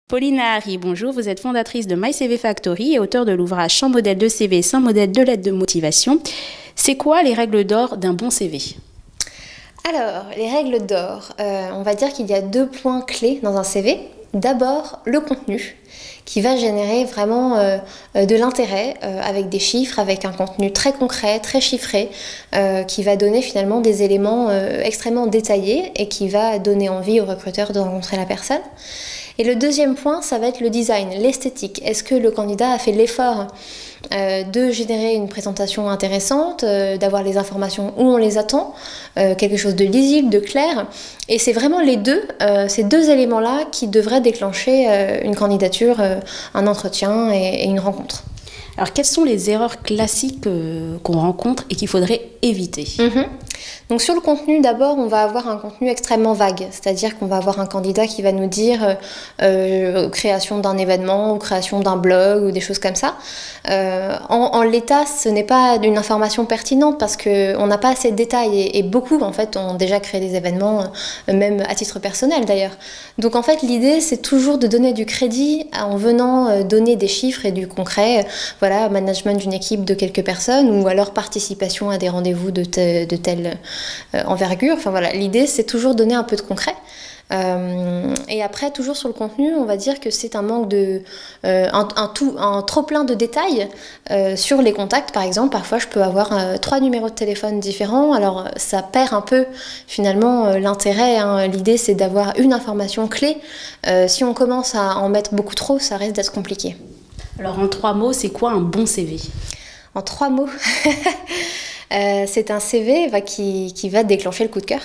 Paulina Harry, bonjour, vous êtes fondatrice de MyCV Factory et auteure de l'ouvrage 100 modèles de CV, 100 modèles de lettres de motivation. C'est quoi les règles d'or d'un bon CV? Alors, les règles d'or, on va dire qu'il y a 2 points clés dans un CV. D'abord, le contenu, qui va générer vraiment de l'intérêt avec des chiffres, avec un contenu très concret, très chiffré, qui va donner finalement des éléments extrêmement détaillés et qui va donner envie au recruteur de rencontrer la personne. Et le deuxième point, ça va être le design, l'esthétique. Est-ce que le candidat a fait l'effort de générer une présentation intéressante, d'avoir les informations où on les attend, quelque chose de lisible, de clair. Et c'est vraiment ces deux éléments-là qui devraient déclencher une candidature, un entretien et une rencontre. Alors, quelles sont les erreurs classiques qu'on rencontre et qu'il faudrait éviter? Donc sur le contenu, d'abord, on va avoir un contenu extrêmement vague, c'est-à-dire qu'on va avoir un candidat qui va nous dire création d'un événement ou création d'un blog ou des choses comme ça. En l'état, ce n'est pas une information pertinente parce qu'on n'a pas assez de détails et beaucoup en fait ont déjà créé des événements, même à titre personnel d'ailleurs. Donc en fait, l'idée c'est toujours de donner du crédit en venant donner des chiffres et du concret. Voilà, management d'une équipe de quelques personnes ou alors participation à des rendez-vous de telle envergure. Enfin voilà, l'idée c'est toujours donner un peu de concret. Et après, toujours sur le contenu, on va dire que c'est un manque de un trop plein de détails sur les contacts. Par exemple, parfois je peux avoir 3 numéros de téléphone différents, alors ça perd un peu finalement l'intérêt, hein. L'idée c'est d'avoir une information clé. Si on commence à en mettre beaucoup trop, ça risque d'être compliqué. Alors en 3 mots, c'est quoi un bon CV? En 3 mots c'est un CV qui va déclencher le coup de cœur.